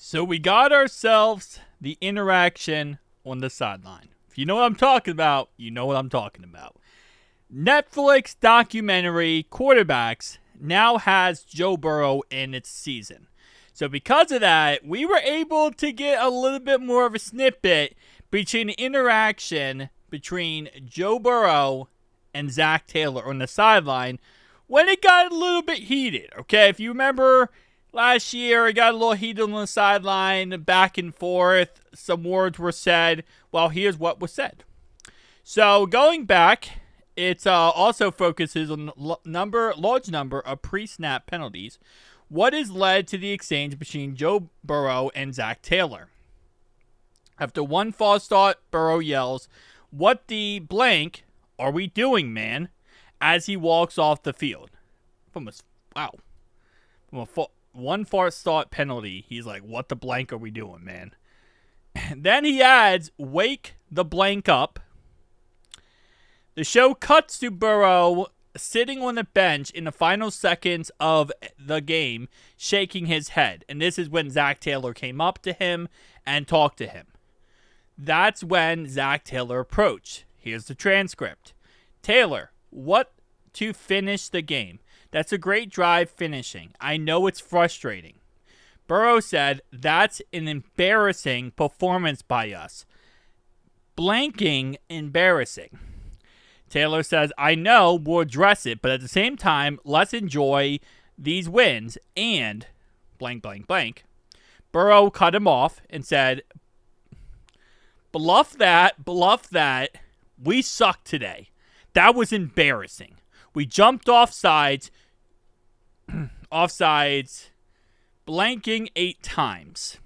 So we got ourselves the interaction on the sideline. If you know what I'm talking about, you know what I'm talking about. Netflix documentary Quarterbacks now has Joe Burrow in its season. So because of that, we were able to get a little bit more of a snippet between the interaction between Joe Burrow and Zach Taylor on the sideline when it got a little bit heated. Okay, if you remember last year, it got a little heated on the sideline, back and forth. Some words were said. Well, here's what was said. So going back, it also focuses on large number of pre-snap penalties. What has led to the exchange between Joe Burrow and Zach Taylor? After one false start, Burrow yells, "What the blank are we doing, man?" as he walks off the field. From one false start penalty, he's like, "What the blank are we doing, man?" And then he adds, "Wake the blank up." The show cuts to Burrow sitting on the bench in the final seconds of the game, shaking his head. And this is when Zach Taylor came up to him and talked to him. That's when Zach Taylor approached. Here's the transcript. "Taylor, what to finish the game? That's a great drive finishing. I know it's frustrating." Burrow said, "That's an embarrassing performance by us. Blanking embarrassing." Taylor says, "I know, we'll address it, but at the same time, let's enjoy these wins and blank, blank, blank." Burrow cut him off and said, bluff that. We sucked today. That was embarrassing. We jumped off sides, blanking 8 times.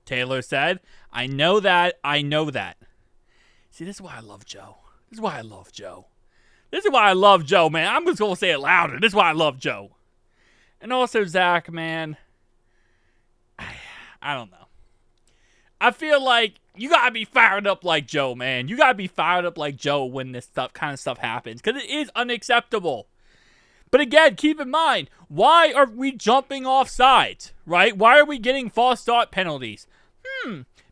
Taylor said, I know that. See, this is why I love Joe. This is why I love Joe, man. I'm just going to say it louder. This is why I love Joe. And also, Zach, man, I don't know. I feel like you got to be fired up like Joe, man. You got to be fired up like Joe when this kind of stuff happens. Because it is unacceptable. But again, keep in mind, why are we jumping off sides, right? Why are we getting false start penalties?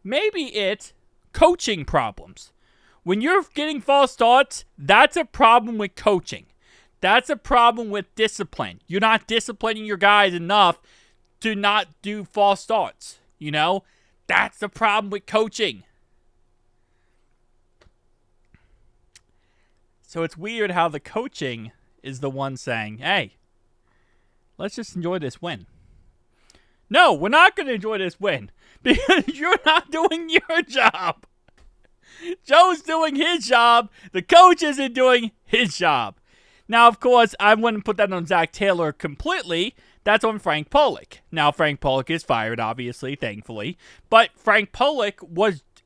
Maybe it's coaching problems. When you're getting false starts, that's a problem with coaching. That's a problem with discipline. You're not disciplining your guys enough to not do false starts. You know? That's the problem with coaching. So it's weird how the coaching is the one saying, hey, let's just enjoy this win. No, we're not going to enjoy this win because you're not doing your job. Joe's doing his job. The coach isn't doing his job. Now, of course, I wouldn't put that on Zach Taylor completely. That's on Frank Pollock. Now, Frank Pollock is fired, obviously, thankfully. But Frank Pollock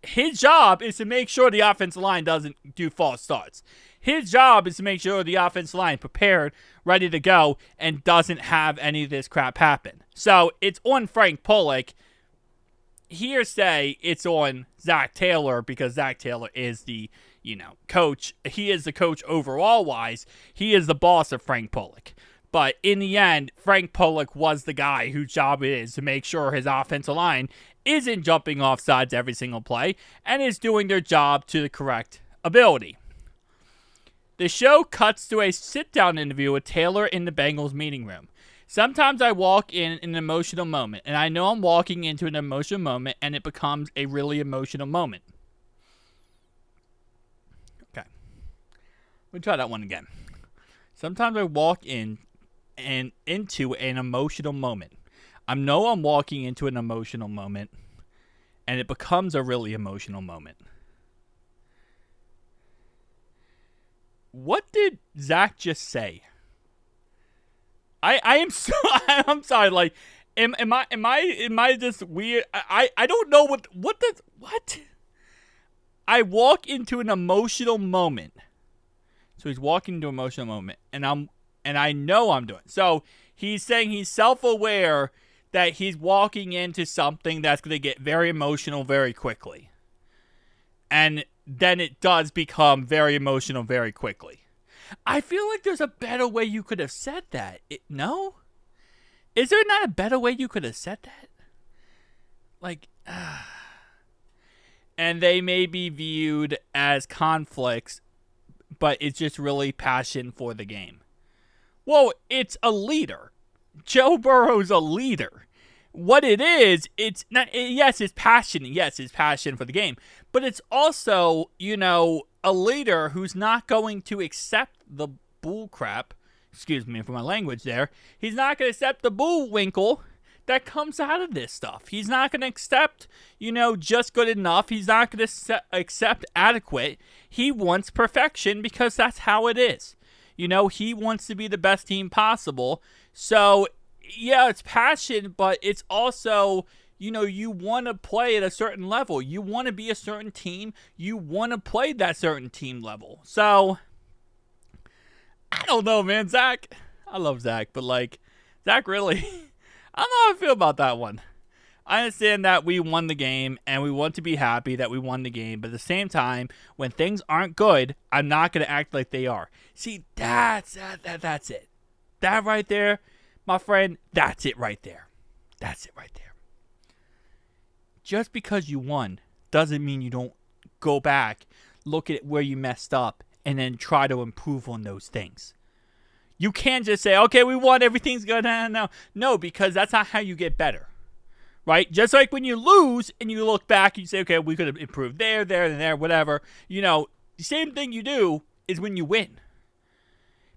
his job is to make sure the offensive line doesn't do false starts. His job is to make sure the offensive line prepared, ready to go, and doesn't have any of this crap happen. So, it's on Frank Pollock. Hearsay, it's on Zach Taylor because Zach Taylor is the, coach. He is the coach overall-wise. He is the boss of Frank Pollock. But in the end, Frank Pollock was the guy whose job it is to make sure his offensive line isn't jumping off sides every single play and is doing their job to the correct ability. The show cuts to a sit-down interview with Taylor in the Bengals meeting room. Sometimes I walk in an emotional moment, and I know I'm walking into an emotional moment, and it becomes a really emotional moment. Okay. Let me try that one again. Sometimes I walk into an emotional moment. I know I'm walking into an emotional moment, and it becomes a really emotional moment. What did Zach just say? I'm sorry, like, am I this weird? I don't know what? I walk into an emotional moment. So he's walking into an emotional moment, and I know I'm doing. So he's saying he's self-aware that he's walking into something that's going to get very emotional very quickly. And then it does become very emotional very quickly. I feel like there's a better way you could have said that. No? Is there not a better way you could have said that? like, and they may be viewed as conflicts, but it's just really passion for the game. Well, it's a leader. Joe Burrow's a leader. What it is, it's not, yes, it's passion. Yes, it's passion for the game. But it's also, a leader who's not going to accept the bull crap. Excuse me for my language there. He's not going to accept the bullwinkle that comes out of this stuff. He's not going to accept, just good enough. He's not going to accept adequate. He wants perfection because that's how it is. He wants to be the best team possible. So, yeah, it's passion, but it's also, you want to play at a certain level. You want to be a certain team. You want to play that certain team level. So, I don't know, man. Zach, I love Zach, but, Zach really, I don't know how I feel about that one. I understand that we won the game, and we want to be happy that we won the game. But at the same time, when things aren't good, I'm not going to act like they are. See, that's it. That right there, my friend, that's it right there. That's it right there. Just because you won doesn't mean you don't go back, look at where you messed up, and then try to improve on those things. You can't just say, okay, we won, everything's good. No, because that's not how you get better. Right? Just like when you lose and you look back and you say, okay, we could have improved there, and there, whatever. The same thing you do is when you win.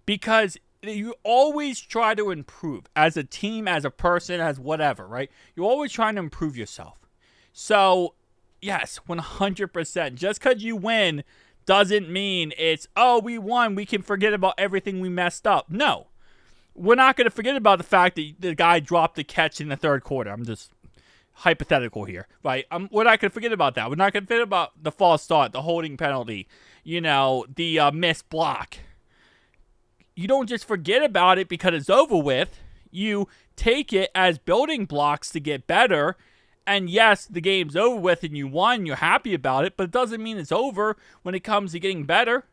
Because you always try to improve as a team, as a person, as whatever, right? You're always trying to improve yourself. So, yes, 100%. Just because you win doesn't mean it's, oh, we won, we can forget about everything we messed up. No. We're not going to forget about the fact that the guy dropped the catch in the third quarter. I'm just hypothetical here, right? We're not going to forget about that. We're not going to forget about the false start, the holding penalty, the missed block. You don't just forget about it because it's over with. You take it as building blocks to get better. And yes, the game's over with and you won, you're happy about it, but it doesn't mean it's over when it comes to getting better.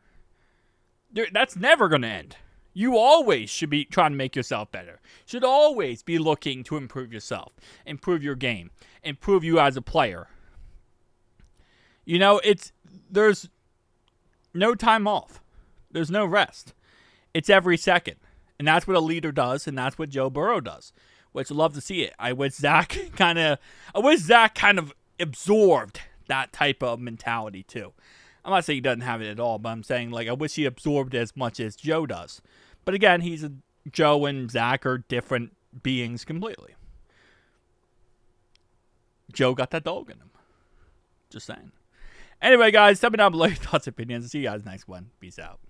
That's never going to end. You always should be trying to make yourself better. Should always be looking to improve yourself, improve your game, improve you as a player. There's no time off. There's no rest. It's every second. And that's what a leader does, and that's what Joe Burrow does. Which I love to see it. I wish Zach kind of absorbed that type of mentality too. I'm not saying he doesn't have it at all, but I'm saying I wish he absorbed it as much as Joe does. But again, Joe and Zach are different beings completely. Joe got that dog in him. Just saying. Anyway, guys, tell me down below your thoughts and opinions. See you guys next one. Peace out.